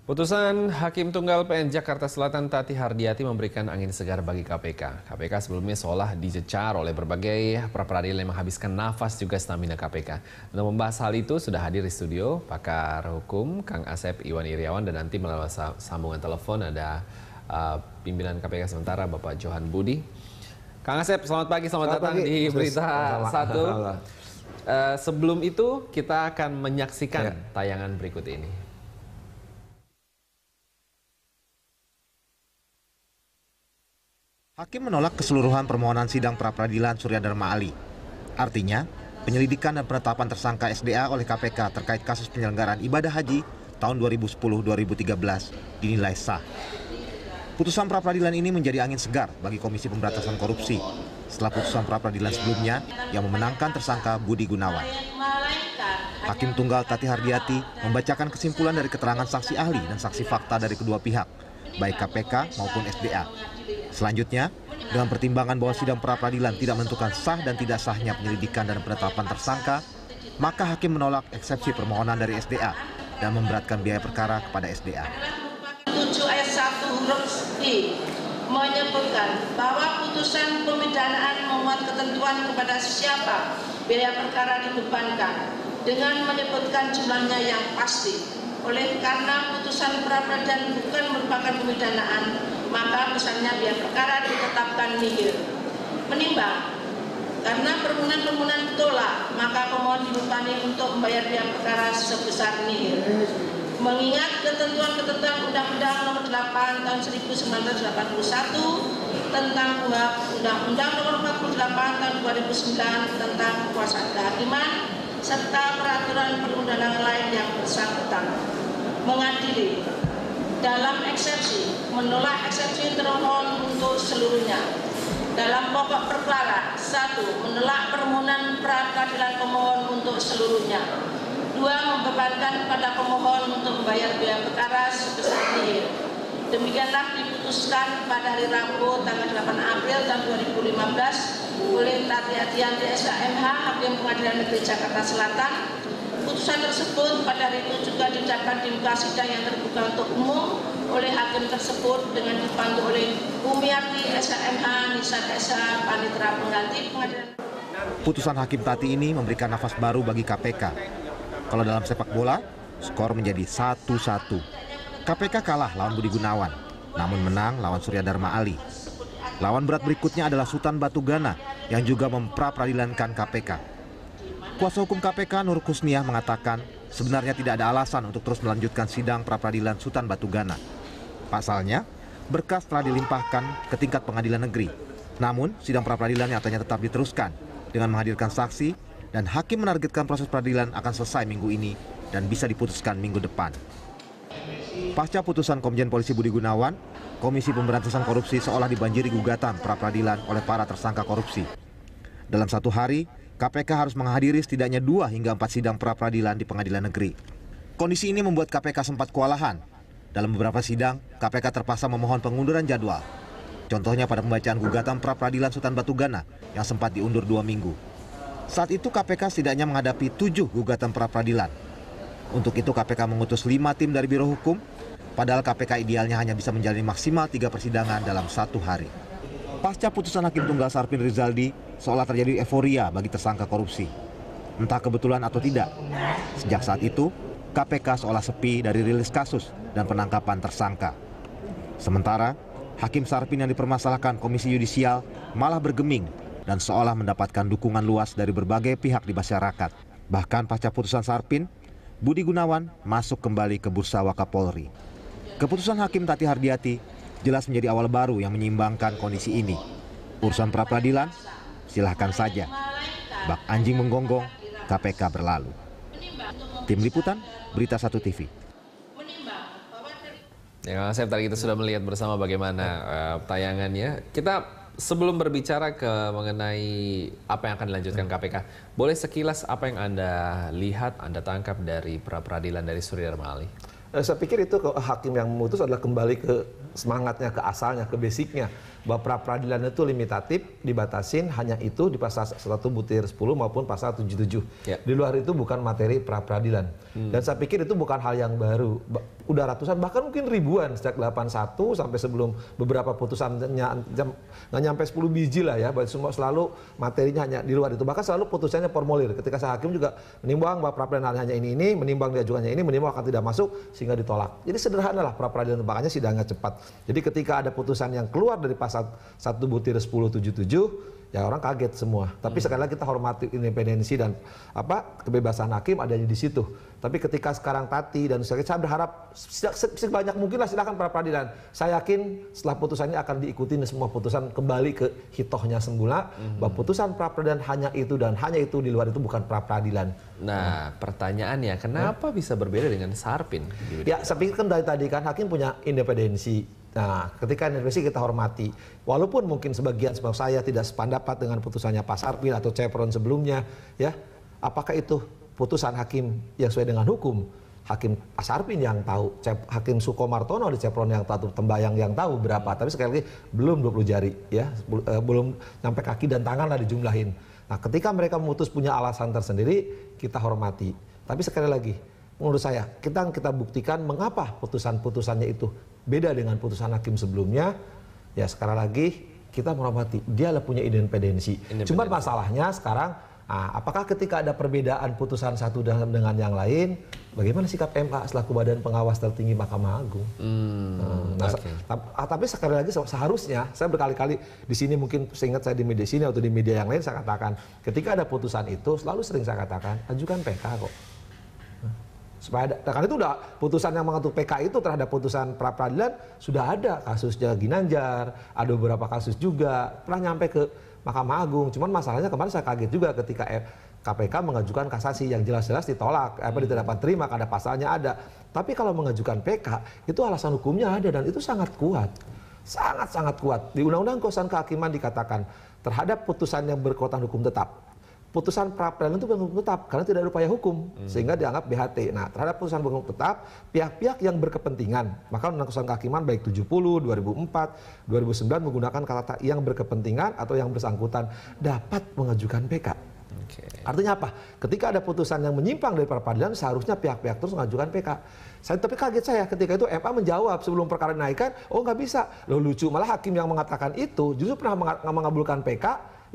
Putusan Hakim Tunggal PN Jakarta Selatan Tati Hardiati memberikan angin segar bagi KPK. KPK sebelumnya seolah dicecar oleh berbagai pra-peradilan yang menghabiskan nafas juga stamina KPK. Untuk membahas hal itu sudah hadir di studio pakar hukum Kang Asep Iwan Iriawan dan nanti melalui sambungan telepon ada pimpinan KPK sementara Bapak Johan Budi. Kang Asep, selamat pagi, selamat datang di Berita Satu. Sebelum itu kita akan menyaksikan tayangan berikut ini. Hakim menolak keseluruhan permohonan sidang pra-peradilan Surya Dharma Ali. Artinya, penyelidikan dan penetapan tersangka SDA oleh KPK terkait kasus penyelenggaraan ibadah haji tahun 2010-2013 dinilai sah. Putusan pra-peradilan ini menjadi angin segar bagi Komisi Pemberantasan Korupsi setelah putusan pra-peradilan sebelumnya yang memenangkan tersangka Budi Gunawan. Hakim Tunggal Tati Hardiati membacakan kesimpulan dari keterangan saksi ahli dan saksi fakta dari kedua pihak, baik KPK maupun SDA. Selanjutnya, dengan pertimbangan bahwa sidang pra-peradilan tidak menentukan sah dan tidak sahnya penyelidikan dan penetapan tersangka, maka hakim menolak eksepsi permohonan dari SDA dan memberatkan biaya perkara kepada SDA. 7 ayat 1 huruf I menyebutkan bahwa putusan pemidanaan memuat ketentuan kepada siapa biaya perkara dibebankan dengan menyebutkan jumlahnya yang pasti. Oleh karena putusan pra-peradilan bukan merupakan pemidanaan, maka besarnya biaya perkara ditetapkan nihil. Menimbang, karena permohonan ditolak, maka pemohon dibebani untuk membayar biaya perkara sebesar nihil. Mengingat ketentuan-ketentuan Undang-Undang Nomor 8 Tahun 1981 tentang Undang-Undang Nomor 48 Tahun 2009 tentang kekuasaan kehakiman serta peraturan perundangan lain yang bersangkutan, mengadili dalam eksepsi menolak eksepsi termohon untuk seluruhnya. Dalam pokok perkara 1. Menolak permohonan pra-peradilan pemohon untuk seluruhnya. 2. Membebankan pada pemohon untuk membayar biaya perkara sebesar nihil. Demikianlah diputuskan pada hari Rabu tanggal 8 April tahun 2015 oleh Tati Hardiati SHMH Hakim Pengadilan Negeri Jakarta Selatan. Putusan tersebut pada hari itu juga diucapkan di muka sidang yang terbuka untuk umum oleh hakim tersebut dengan dibantu oleh Umiarti SHMH Nisa Esa Panitera Pengganti Pengadilan. Putusan Hakim Tati ini memberikan nafas baru bagi KPK. Kalau dalam sepak bola, skor menjadi 1-1. KPK kalah lawan Budi Gunawan, namun menang lawan Surya Dharma Ali. Lawan berat berikutnya adalah Sultan Batu Gana yang juga mempra-peradilankan KPK. Kuasa hukum KPK Nur Kusniah mengatakan sebenarnya tidak ada alasan untuk terus melanjutkan sidang pra-peradilan Sultan Batu Gana. Pasalnya, berkas telah dilimpahkan ke tingkat pengadilan negeri. Namun, sidang pra-peradilan nyatanya tetap diteruskan dengan menghadirkan saksi dan hakim menargetkan proses peradilan akan selesai minggu ini dan bisa diputuskan minggu depan. Pasca putusan Komjen Polisi Budi Gunawan, Komisi Pemberantasan Korupsi seolah dibanjiri gugatan pra-peradilan oleh para tersangka korupsi. Dalam satu hari, KPK harus menghadiri setidaknya 2 hingga 4 sidang pra-peradilan di pengadilan negeri. Kondisi ini membuat KPK sempat kewalahan. Dalam beberapa sidang, KPK terpaksa memohon pengunduran jadwal. Contohnya pada pembacaan gugatan pra-peradilan Sultan Batu Gana yang sempat diundur 2 minggu. Saat itu KPK setidaknya menghadapi 7 gugatan pra-peradilan. Untuk itu KPK mengutus 5 tim dari Biro Hukum, padahal KPK idealnya hanya bisa menjalani maksimal 3 persidangan dalam 1 hari. Pasca putusan Hakim Tunggal Sarpin Rizaldi, seolah terjadi euforia bagi tersangka korupsi. Entah kebetulan atau tidak, sejak saat itu, KPK seolah sepi dari rilis kasus dan penangkapan tersangka. Sementara, Hakim Sarpin yang dipermasalahkan Komisi Yudisial malah bergeming dan seolah mendapatkan dukungan luas dari berbagai pihak di masyarakat. Bahkan pasca putusan Sarpin, Budi Gunawan masuk kembali ke bursa Wakapolri. Keputusan Hakim Tati Hardiati jelas menjadi awal baru yang menyeimbangkan kondisi ini. Urusan pra-peradilan, silahkan saja. Bak anjing menggonggong, KPK berlalu. Tim Liputan, Berita Satu TV. Ya, saya tadi kita sudah melihat bersama bagaimana tayangannya. Kita sebelum berbicara mengenai apa yang akan dilanjutkan KPK, boleh sekilas apa yang Anda lihat, Anda tangkap dari pra-peradilan dari Surya Dharma Ali? Saya pikir itu hakim yang memutus adalah kembali ke semangatnya, ke asalnya, ke basicnya. bahwa pra-peradilan itu limitatif, dibatasin hanya itu di pasal 1/10 maupun pasal 77. Ya. Di luar itu bukan materi pra-peradilan. Dan saya pikir itu bukan hal yang baru. Udah ratusan, bahkan mungkin ribuan sejak 81 sampai sebelum beberapa putusannya nggak nyampe 10 biji lah ya. Semua selalu materinya hanya di luar itu. Bahkan selalu putusannya formulir. Ketika saya hakim juga menimbang bahwa pra-peradilan hanya ini, menimbang diajukannya ini, menimbang akan tidak masuk sehingga ditolak. Jadi sederhana lah pra-peradilan, makanya sidangnya cepat. Jadi ketika ada putusan yang keluar dari pasal 1/1077, ya orang kaget semua. Tapi sekali lagi kita hormati independensi dan kebebasan hakim adanya di situ. Tapi ketika sekarang Tati dan saya berharap sebanyak mungkin lah silakan pra-peradilan. Saya yakin setelah putusan ini akan diikuti semua putusan kembali ke hitohnya semula bahwa putusan pra-peradilan hanya itu dan hanya itu, di luar itu bukan pra-peradilan. Nah, pertanyaannya kenapa bisa berbeda dengan Sarpin? Ya, saya pikir kan dari tadi kan hakim punya independensi. Nah, ketika independensi kita hormati. Walaupun mungkin sebagian sebab saya tidak sependapat dengan putusannya Pak Sarpin atau Chevron sebelumnya, ya. Apakah itu putusan hakim yang sesuai dengan hukum? Hakim Pak Sarpin yang tahu, Hakim Sukomartono di Chevron yang tahu, Tembayang yang tahu berapa. Tapi sekali lagi belum 20 jari, ya. Belum sampai kaki dan tangan lah dijumlahin. Nah, ketika mereka memutus punya alasan tersendiri, kita hormati. Tapi sekali lagi, menurut saya, kita buktikan mengapa putusan-putusannya itu beda dengan putusan hakim sebelumnya. Ya sekali lagi, kita menghormati. Dia punya independensi. Cuma masalahnya sekarang, apakah ketika ada perbedaan putusan satu dengan yang lain, bagaimana sikap MA selaku Badan Pengawas Tertinggi Mahkamah Agung? Tapi sekali lagi seharusnya, saya berkali-kali di sini mungkin seingat saya di media sini atau di media yang lain saya katakan, ketika ada putusan itu selalu sering saya katakan, ajukan PK kok. Karena itu udah putusan yang mengatur PK itu terhadap putusan pra-peradilan sudah ada kasusnya Ginanjar, ada beberapa kasus juga pernah nyampe ke Mahkamah Agung. Cuman masalahnya kemarin saya kaget juga ketika KPK mengajukan kasasi yang jelas-jelas ditolak, tidak dapat terima karena pasalnya ada. Tapi kalau mengajukan PK itu alasan hukumnya ada dan itu sangat kuat, sangat kuat. Di Undang-Undang Kekuasaan Kehakiman dikatakan terhadap putusan yang berkekuatan hukum tetap. Putusan pra-peradilan itu belum tetap karena tidak ada upaya hukum sehingga dianggap BHT. Nah, terhadap putusan berhukum tetap, pihak-pihak yang berkepentingan, maka Undang-Undang Kekuasaan Kehakiman baik 70, 2004, 2009 menggunakan kata yang berkepentingan atau yang bersangkutan dapat mengajukan PK. Artinya apa? Ketika ada putusan yang menyimpang dari pra-peradilan, seharusnya pihak-pihak terus mengajukan PK. Tapi kaget saya ketika itu MA menjawab sebelum perkara dinaikkan, oh nggak bisa. Loh lucu, malah hakim yang mengatakan itu justru pernah mengabulkan PK,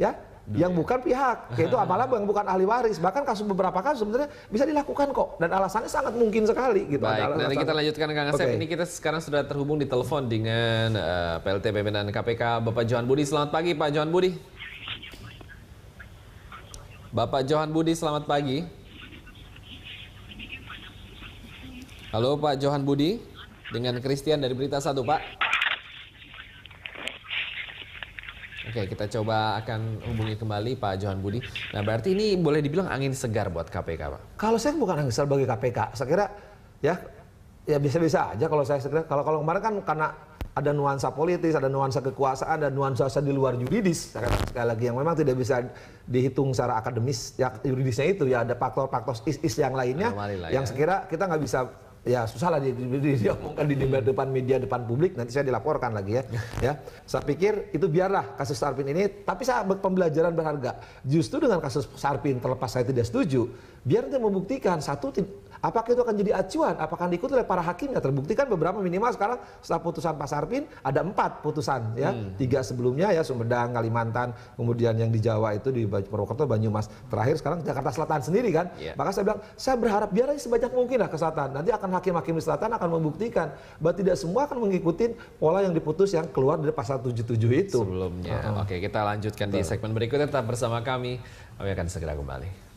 ya. Yang bukan pihak, yaitu malah yang bukan ahli waris. Bahkan beberapa kasus sebenarnya bisa dilakukan kok, dan alasannya sangat mungkin sekali. Gitu. Baik, nanti kita lanjutkan Kang Asep. Ini kita sekarang sudah terhubung di telepon dengan PLT Pimpinan KPK, Bapak Johan Budi. Selamat pagi, Pak Johan Budi. Bapak Johan Budi, selamat pagi. Halo Pak Johan Budi, dengan Christian dari Berita 1, Pak. Oke, kita coba akan hubungi kembali Pak Johan Budi. Nah, berarti ini boleh dibilang angin segar buat KPK, Pak? Kalau saya bukan angin segar bagi KPK. Saya kira ya bisa-bisa aja kalau saya kira. Kalau kemarin kan karena ada nuansa politis, ada nuansa kekuasaan, dan nuansa di luar yuridis. Sekali lagi yang memang tidak bisa dihitung secara akademis, ya yuridisnya itu ya ada faktor-faktor is yang lainnya yang sekira kita nggak bisa. Ya susah lah diomongkan di depan media, depan publik, nanti saya dilaporkan lagi ya. Ya, saya pikir itu biarlah kasus Sarpin ini, tapi saya pembelajaran berharga. Justru dengan kasus Sarpin, terlepas saya tidak setuju, biar dia membuktikan apakah itu akan jadi acuan, apakah diikuti oleh para hakimnya. Terbuktikan beberapa minimal sekarang setelah putusan Pak Sarpin ada 4 putusan ya, 3 sebelumnya ya Sumedang, Kalimantan, kemudian yang di Jawa itu di Purwokerto, Banyumas, terakhir sekarang Jakarta Selatan sendiri kan. Maka saya bilang saya berharap biar sebanyak mungkin lah ke selatan. Nanti akan hakim-hakim di selatan akan membuktikan bahwa tidak semua akan mengikuti pola yang diputus yang keluar dari pasal 77 itu. Sebelumnya. Oke, kita lanjutkan di segmen berikutnya. Tetap bersama kami. Kami akan segera kembali.